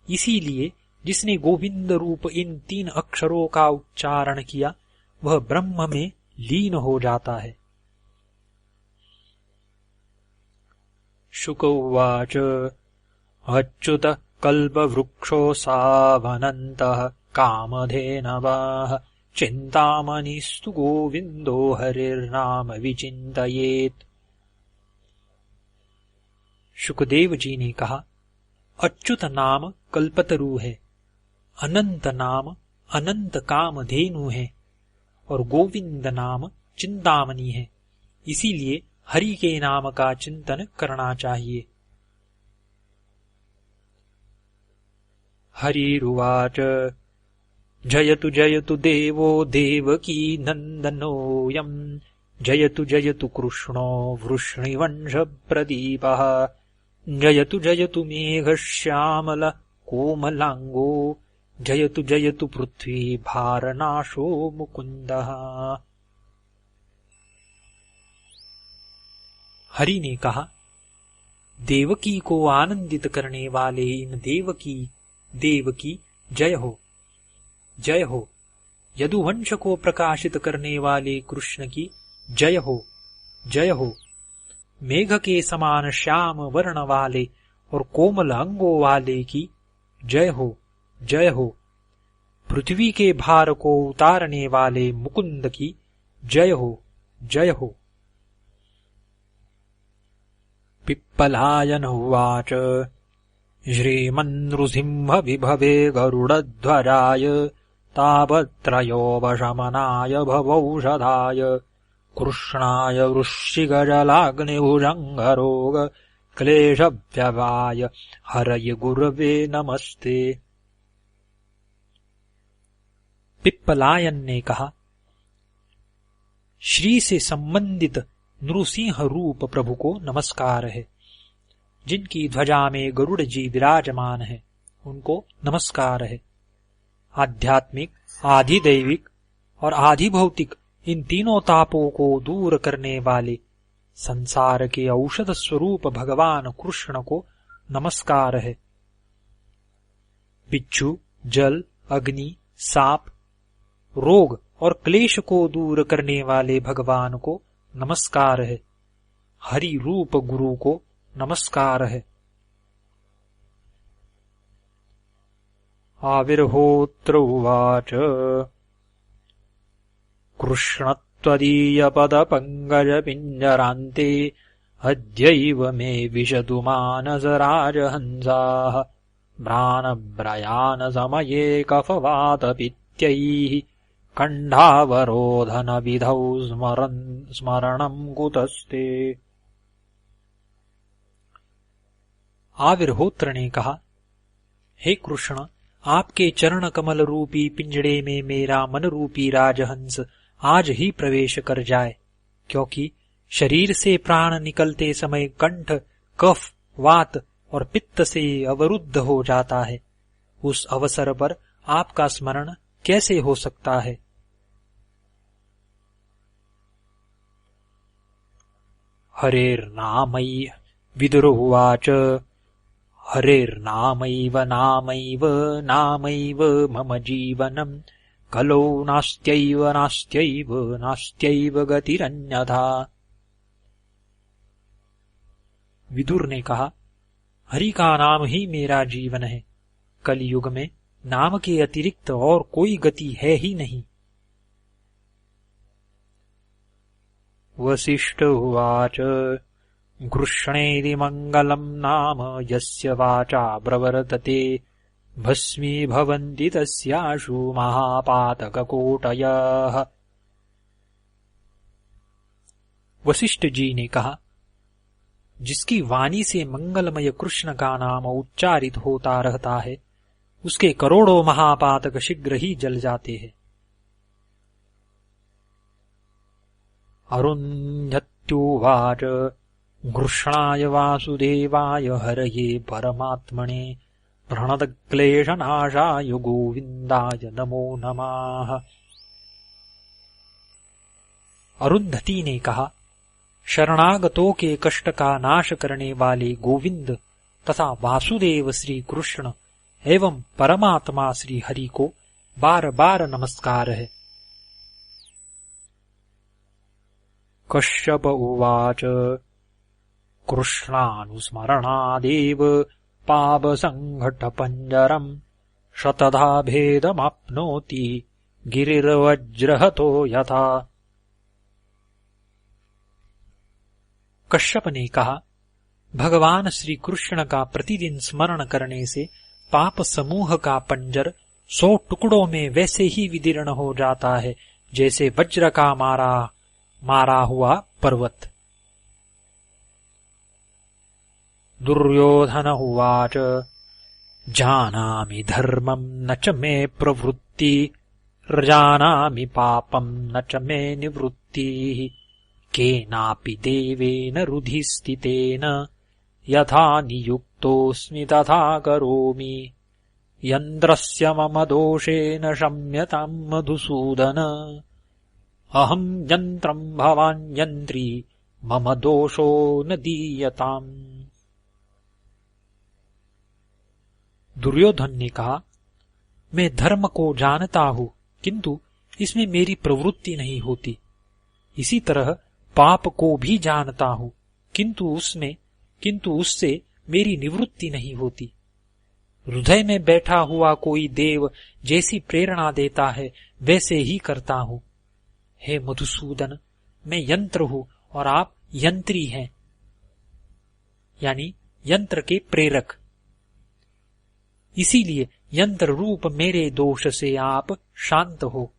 इसीलिए जिसने गोविंद रूप इन 3 अक्षरों का उच्चारण किया वह ब्रह्म में लीन हो जाता है। शुक उवाच अच्युत कल्पवृक्षो सावनन्तः कामधेनवः चिन्तामणिस्तु गोविन्दो हरिर्नाम विचिन्तयेत्। शुकदेव जी ने कहा, अच्युत नाम कल्पतरु है, अनंत नाम अनंत कामधेनु है, और गोविंद नाम चिंतामणि है, इसीलिए हरि के नाम का चिंतन करना चाहिए। हरिरुवाच जयतु जयतु देवो देवकी नन्दनोऽयम् जयतु जयतु कृष्णो वृष्णिवंशप्रदीपः जयतु जयतु मेघश्यामल कोमलांगो जयतु जयतु पृथ्वी भारनाशो मुकुंदः। हरि ने कहा, देवकी को आनंदित करने वाले इन देवकी जय हो, जय हो। यदुवंश को प्रकाशित करने वाले कृष्ण की जय हो, जय हो। मेघ के समान श्याम वर्ण वाले और कोमल अंगों वाले की जय हो, जय हो। पृथ्वी के भार को उतारने वाले मुकुंद की जय हो, जय हो। पिप्पलायन उवाच श्रीमन्नृसिंह विभवे गरुडध्वजाय तापत्रयोपशमनाय भवौषधाय कृष्णाय वृश्चिकजलाग्निभुजङ्गरोग क्लेशव्यवाय हरये गुरवे नमस्ते। पिप्पलायन ने कहा, श्री से संबंधित नृसिंह रूप प्रभु को नमस्कार है। जिनकी ध्वजा में गरुड़ जी विराजमान है उनको नमस्कार है। आध्यात्मिक, आधिदैविक और आधिभौतिक इन तीनों तापों को दूर करने वाले संसार के औषध स्वरूप भगवान कृष्ण को नमस्कार है। बिच्छू, जल, अग्नि, साप, रोग और क्लेश को दूर करने वाले भगवान को नमस्कार है। हरि रूप गुरु को नमस्कार है। आविर्होत्र उवाच कृष्णत्वदीयपदपङ्कजपिञ्जरान्ते अद्यैव मे विशतु मानसराजहंसाः म्रानब्रयानसमये कफवातपित्यैः कण्ठावरोधनविधौ स्मरणम् कुतस्ते। आविर्होत्र ने कहा, हे कृष्ण, आपके चरण कमल रूपी पिंजड़े में मेरा मन रूपी राजहंस आज ही प्रवेश कर जाए, क्योंकि शरीर से प्राण निकलते समय कंठ, कफ, वात और पित्त से अवरुद्ध हो जाता है। उस अवसर पर आपका स्मरण कैसे हो सकता है। हरेर्नामैव विदुरुवाच हरेर्नामैव नामैव नामैव मम जीवनम् कलो नास्त्यैव नास्त्यैव नास्त्यैव गतिरन्यथा। विदुर ने कहा, हरि का नाम ही मेरा जीवन है। कलयुग में नाम के अतिरिक्त और कोई गति है ही नहीं। वसिष्ठ उवाच घृष्णेति मङ्गलम् नाम यस्य वाचा प्रवर्तते भस्मीभवन्ति तस्याशु महापातककोटयः। वशिष्ठ जी ने कहा, जिसकी वाणी से मंगलमय कृष्ण का नाम उच्चारित होता रहता है उसके करोड़ों महापातक शीघ्र ही जल जाते हैं। अरुन्धत्युवाच घृष्णाय वासुदेवाय हरये परमात्मने प्रणतक्लेशनाशाय गोविन्दाय नमो नमः। अरुंधति ने कहा, शरणागतों के कष्ट का नाश करने वाले गोविंद तथा वासुदेव श्री कृष्ण एवं परमात्मा श्री हरि को बार बार नमस्कार है। कश्यप उवाच कृष्णानुस्मरणादेव पापसङ्घटपञ्जरम् शतधा भेदमाप्नोति गिरिर्वज्रहतो यथा। कश्यप ने कहा, भगवान श्री कृष्ण का प्रतिदिन स्मरण करने से पाप समूह का पंजर 100 टुकड़ों में वैसे ही विदीर्ण हो जाता है जैसे वज्र का मारा हुआ पर्वत। दुर्योधन उवाच जानामि धर्मं न च मे प्रवृत्ति जानामि पापं न च मे निवृत्तिः केनापि देवेन रुधिस्थितेन यथा नियुक्तोऽस्मि तथा करोमि यन्त्रस्य मम दोषेण शम्यतां मधुसूदन अहं यन्त्रं भवान् यन्त्री मम दोषो न दीयताम्। दुर्योधन ने कहा, मैं धर्म को जानता हूँ किंतु इसमें मेरी प्रवृत्ति नहीं होती। इसी तरह पाप को भी जानता हूँ किंतु उससे मेरी निवृत्ति नहीं होती। हृदय में बैठा हुआ कोई देव जैसी प्रेरणा देता है वैसे ही करता हूँ। हे मधुसूदन, मैं यंत्र हूँ और आप यंत्री हैं, यानी यंत्र के प्रेरक। इसीलिए यंत्र रूप मेरे दोष से आप शांत हो,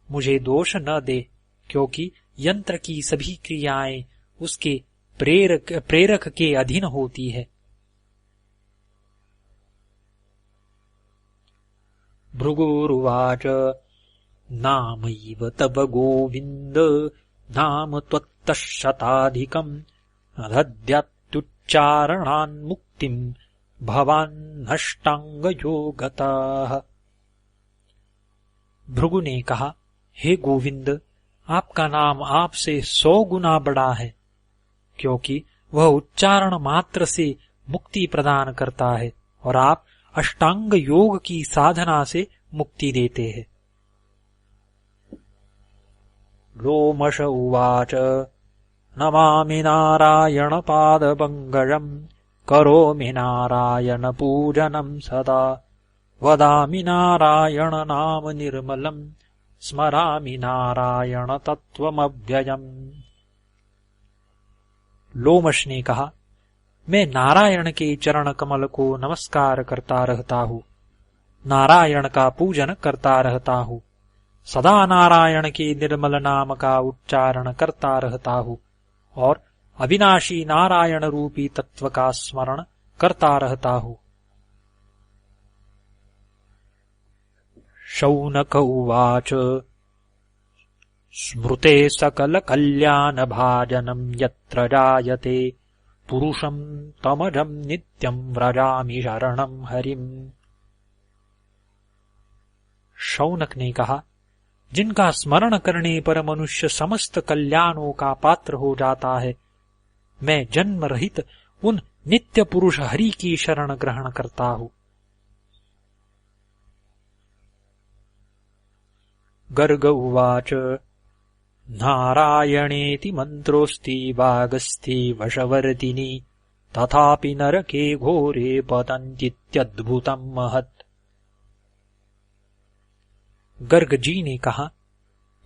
मुझे दोष न दे, क्योंकि यंत्र की सभी क्रियाएं उसके प्रेरक के अधीन होती है। भृगुरुवाच नामैव तव गोविन्द नाम त्वत्तः शताधिकम् दद्यात्युच्चारणान्मुक्तिम् भवान्नष्टांगयोगतः। भृगु ने कहा, हे गोविंद, आपका नाम आपसे 100 गुना बड़ा है, क्योंकि वह उच्चारण मात्र से मुक्ति प्रदान करता है और आप अष्टांग योग की साधना से मुक्ति देते हैं। लोमश उवाच नमामि नारायण पादपङ्कजम् करोमि नारायण पूजनम् सदा वदामि नारायण नाम निर्मलम् स्मरामि नारायण तत्वमव्ययम्। लोमश ने कहा, मैं नारायण के चरण कमल को नमस्कार करता रहता हूँ, नारायण का पूजन करता रहता हूँ, सदा नारायण के निर्मल नाम का उच्चारण करता रहता हूँ और अविनाशी नारायण रूपी तत्व का स्मरण करता रहता हूँ। शौनक उवाच स्मृते सकल कल्याण भाजनम् यत्र जायते पुरुषम् तमजम् नित्यम् व्रजामि शरणम् हरिम्। शौनक ने कहा, जिनका स्मरण करने पर मनुष्य समस्त कल्याणों का पात्र हो जाता है, मैं जन्म रहित उन नित्य पुरुष हरि की शरण ग्रहण करता हूँ। गर्ग उवाच नारायणेति मन्त्रोऽस्ति वागस्ति वशवर्तिनि तथापि नरके घोरे पतन्तीत्यद्भुतम् महत्। गर्ग जी ने कहा,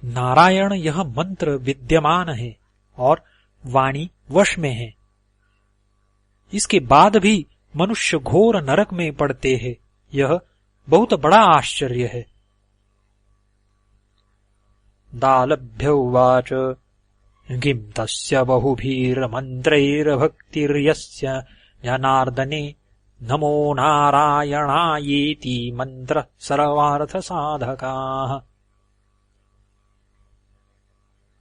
नारायण यह मंत्र विद्यमान है और वाणी वश में है, इसके बाद भी मनुष्य घोर नरक में पड़ते हैं, यह बहुत बड़ा आश्चर्य है। दालभ्य उवाच किं तस्य बहुभिर्मन्त्रैर्भक्तिर्यस्य जनार्दने नमो नारायणायेति मंत्र सर्वार्थ साधकाः।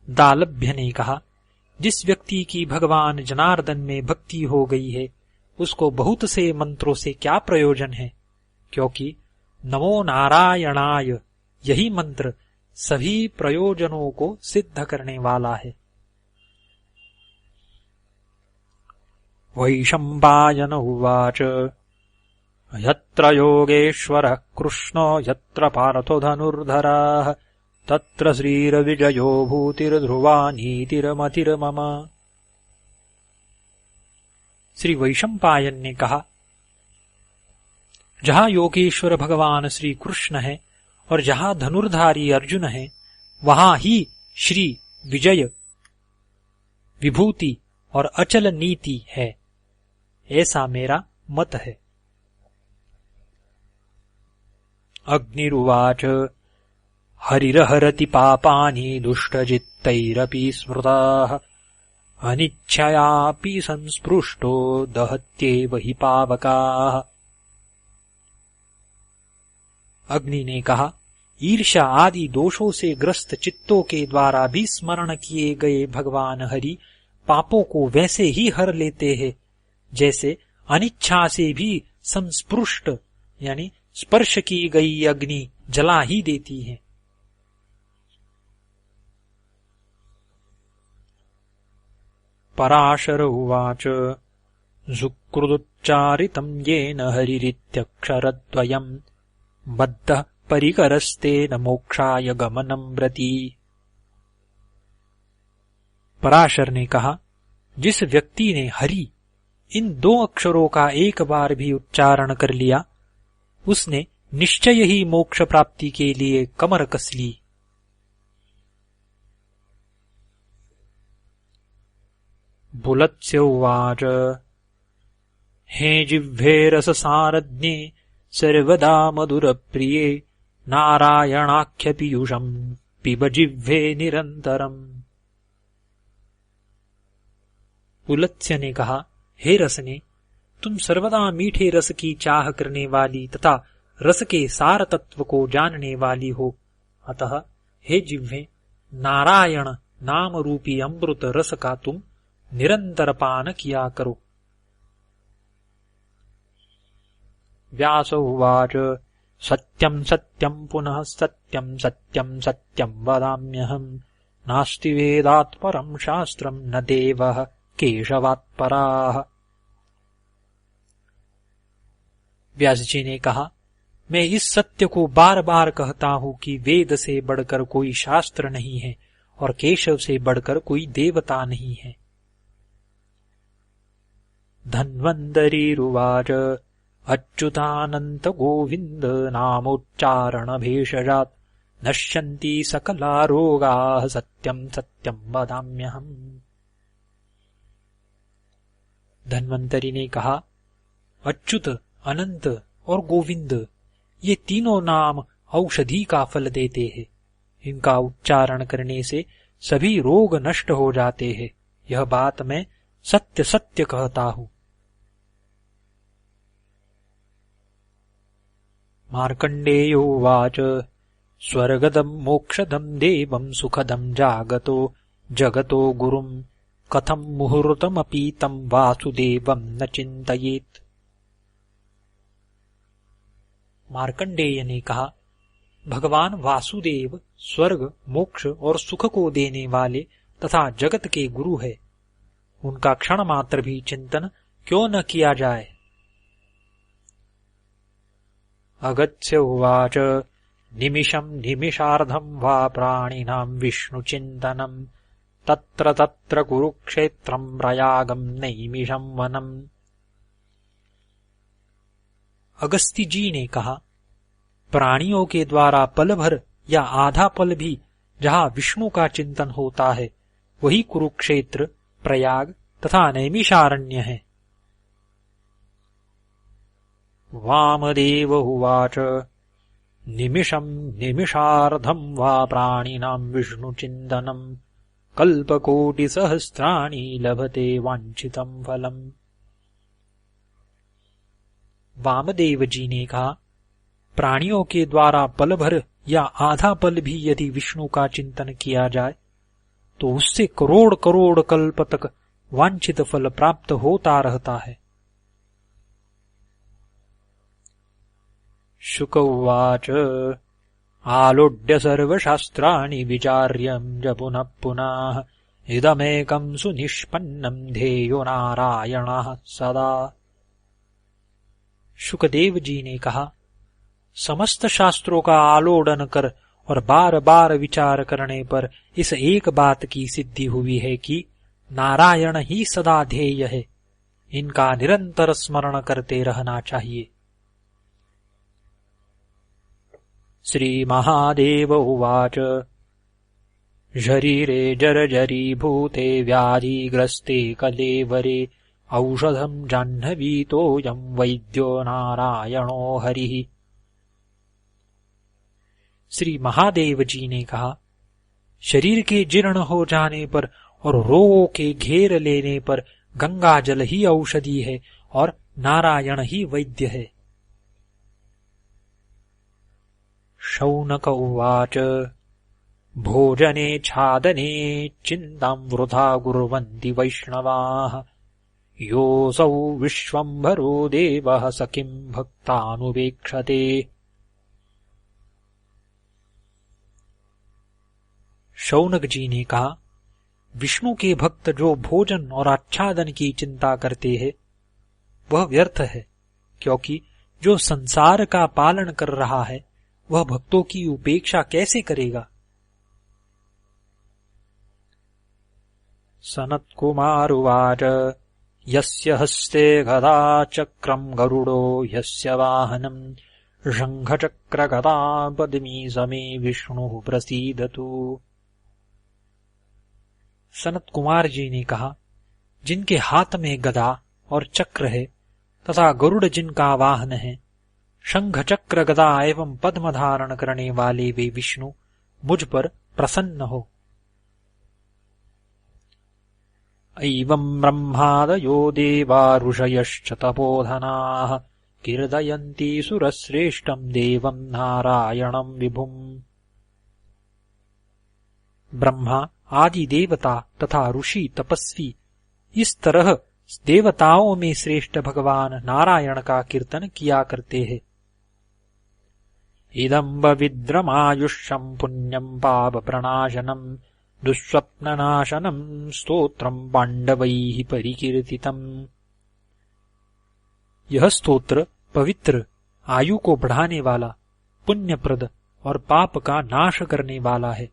दालभ्य ने कहा, जिस व्यक्ति की भगवान जनार्दन में भक्ति हो गई है उसको बहुत से मंत्रों से क्या प्रयोजन है, क्योंकि नमो नारायणाय यही मंत्र सभी प्रयोजनों को सिद्ध करने वाला है। वैशंपायन उवाच यत्र योगेश्वरः कृष्णो यत्र पार्थो धनुर्धराः तत्र श्रीरविजयो भूतिर्ध्रुवा नीतिरमतिर्मम। श्री वैशंपायन ने कहा, जहां योगेश्वर भगवान श्री कृष्ण है और जहां धनुर्धारी अर्जुन है, वहां ही श्री विजय, विभूति और अचल नीति है, ऐसा मेरा मत है। अग्निरुवाच हरिर्हरति पापानि दुष्टचित्तैरपि स्मृताः अनिच्छयापि संस्पृष्टो दहत्येव हि पावकाः। अग्नि ने कहा, ईर्ष्या आदि दोषों से ग्रस्त चित्तों के द्वारा भी स्मरण किए गए भगवान हरि पापों को वैसे ही हर लेते हैं जैसे अनिच्छा से भी संस्पृष्ट यानी स्पर्श की गई अग्नि जला ही देती है। पराशर उवाच सुकृदुच्चारितं येन हरिरित्यक्षरद्वयम् बद्धः परिकरस्तेन मोक्षाय गमनं व्रती। पराशर ने कहा, जिस व्यक्ति ने हरि इन दो अक्षरों का एक बार भी उच्चारण कर लिया उसने निश्चय ही मोक्ष प्राप्ति के लिए कमर कस ली। बुलत्स्य उवाच हे जिह्वे रससारज्ञे सर्वदा मधुरप्रिये नारायणाख्य पीयूषम् पिब जिह्वे निरन्तरम्। बुलत्स्य ने कहा, हे रसने, तुम सर्वदा मीठे रस की चाह करने वाली तथा रस के सार तत्व को जानने वाली हो, अतः हे जिह्वे, नारायण नाम रूपी अमृत रस का तुम निरंतर पान किया करो। व्यास उवाच सत्यं सत्यं पुनः सत्यं सत्यं सत्यं वदाम्यहम् नास्ति वेदात् परं शास्त्रं न देवः केशवात् पराः। व्यास जी ने कहा, मैं इस सत्य को बार बार कहता हूं कि वेद से बढ़कर कोई शास्त्र नहीं है और केशव से बढ़कर कोई देवता नहीं है। धन्वन्तरिरुवाच अच्युतानंत गोविंद नामोच्चारण भेषजात् नश्यन्ति सकला रोगाः सत्यं सत्यं वदाम्यहम्। धन्वंतरी ने कहा, अच्युत, अनंत और गोविंद ये तीनों नाम औषधि का फल देते हैं। इनका उच्चारण करने से सभी रोग नष्ट हो जाते हैं। यह बात मैं सत्य सत्य कहता हूं। मार्कण्डेयो उवाच स्वर्गदं मोक्षदं देवं सुखदं जागतो जगतो गुरुं कथं मुहूर्तमपि तं वासुदेवं न चिन्तयेत्। मार्कण्डेय ने कहा, भगवान वासुदेव स्वर्ग, मोक्ष और सुख को देने वाले तथा जगत के गुरु है। उनका क्षण मात्र भी चिंतन क्यों न किया जाए। अगत्स्य उवाच निमिषं निमिषार्धं वा प्राणिनां विष्णुचिन्तनं तत्र तत्र कुरुक्षेत्रं प्रयागं नैमिषं वनम्। अगस्त्य जी ने कहा, प्राणियों के द्वारा पल भर या आधा पल भी जहां विष्णु का चिंतन होता है वही कुरुक्षेत्र, प्रयाग तथा नैमिषारण्य है। वामदेव उवाच निमिषं निमिषार्धं वा प्राणिनां विष्णुचिन्तनं कल्पकोटिसहस्राणि लभते वांछितं फलम्। वामदेव जी ने कहा, प्राणियों के द्वारा पल भर या आधा पल भी यदि विष्णु का चिंतन किया जाए तो उससे करोड़ करोड़ कल्प तक वांछित फल प्राप्त होता रहता है। शुक उवाच आलोड्य सर्वशास्त्राणि विचार्यं पुनः पुनः इदमेकं सुनिष्पन्नं ध्येयो नारायणः सदा। शुकदेव जी ने कहा, समस्त शास्त्रों का आलोडन कर और बार बार विचार करने पर इस एक बात की सिद्धि हुई है कि नारायण ही सदा ध्येय है। इनका निरंतर स्मरण करते रहना चाहिए। श्री महादेव उवाच शरीरे जर्जरीभूते व्याधिग्रस्ते कलेवरे औषधं जाह्नवीतोऽयं वैद्यो नारायणो हरिः। श्री महादेव जी ने कहा, शरीर के जीर्ण हो जाने पर और रोगों के घेर लेने पर गंगा जल ही औषधि है और नारायण ही वैद्य है। शौनक उवाच भोजने छादने चिन्तां वृथा कुर्वन्ति वैष्णवाः योऽसौ विश्वम्भरो देवः स किं भक्तानुपेक्षते। शौनक जी ने कहा, विष्णु के भक्त जो भोजन और आच्छादन की चिंता करते हैं वह व्यर्थ है, क्योंकि जो संसार का पालन कर रहा है वह भक्तों की उपेक्षा कैसे करेगा। सनत्कुमार उवाच यस्य हस्ते गदा चक्रं गरुडो यस्य वाहनं शंखचक्रगदा पद्मी समे विष्णु प्रसीदतु। सनत कुमार जी ने कहा, जिनके हाथ में गदा और चक्र है तथा गरुड़ जिनका वाहन है, शंख चक्र गदा एवं पद्म धारण करने वाले वे विष्णु मुझ पर प्रसन्न हो। एवं ब्रह्मादयो देवा ऋषयश्च तपोधनाः कीर्तयन्ति सुरश्रेष्ठं देवं नारायणं विभुम्। ब्रह्मा आदि देवता तथा ऋषि तपस्वी इस तरह देवताओं में श्रेष्ठ भगवान नारायण का कीर्तन किया करते हैं। इदं पवित्रमायुष्यं पुण्यं पाप प्रणाशनं दुःस्वप्ननाशनं स्तोत्रं पांडवैः परिकीर्तितम्। यह स्तोत्र पवित्र, आयु को बढ़ाने वाला, पुण्यप्रद और पाप का नाश करने वाला है।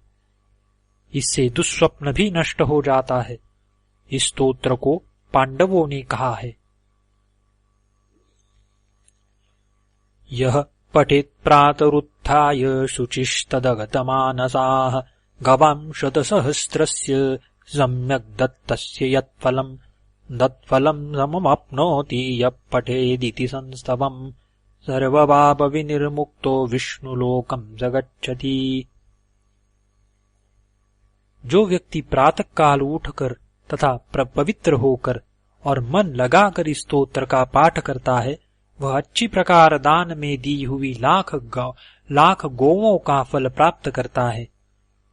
इससे दुःस्वप्न भी नष्ट हो जाता है। इस स्तोत्र को पांडवों ने कहा है। यह पठेत् प्रातरुत्थाय शुचिस्तदगतमानसाः गवां शतसहस्रस्य सम्यक् दत्तस्य यत्फलम् सममाप्नोति यः पठेदिति संस्तवम् सर्वपापविनिर्मुक्तो विष्णुलोकं स गच्छति। जो व्यक्ति प्रातः काल उठकर तथा पवित्र होकर और मन लगाकर इस स्तोत्र का पाठ करता है, वह अच्छी प्रकार दान में दी हुई लाख गौओं का फल प्राप्त करता है।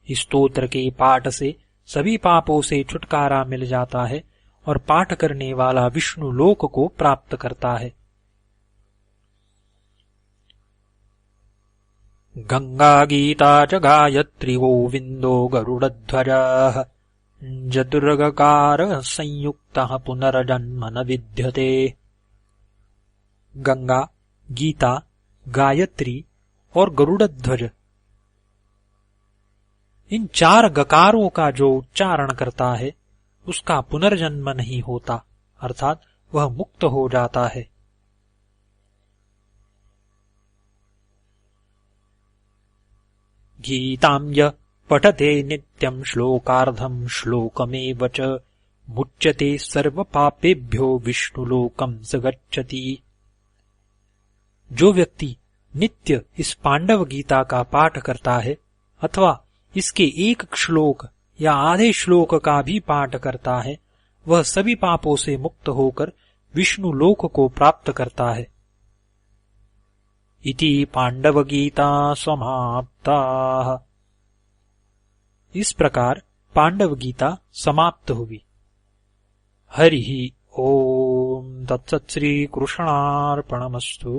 इस स्तोत्र के पाठ से सभी पापों से छुटकारा मिल जाता है और पाठ करने वाला विष्णु लोक को प्राप्त करता है। गंगा गीता च गायत्री गोविंदो गरुड़ध्वजः चतुर्गकार संयुक्तः पुनर्जन्म न विद्यते। गंगा, गीता, गायत्री और गरुड़ध्वज, इन चार गकारों का जो उच्चारण करता है उसका पुनर्जन्म नहीं होता, अर्थात वह मुक्त हो जाता है। गीतां यः पठते नित्यं श्लोकार्धं श्लोकमेव च मुच्यते सर्वपापेभ्यो विष्णुलोकं स गच्छति। जो व्यक्ति नित्य इस पांडव गीता का पाठ करता है अथवा इसके एक श्लोक या आधे श्लोक का भी पाठ करता है, वह सभी पापों से मुक्त होकर विष्णु लोक को प्राप्त करता है। इति पांडव गीता समाप्ता। इस प्रकार पांडव गीता समाप्त हुई। हरि ओम। तत्सत् श्री कृष्णार्पणमस्तु।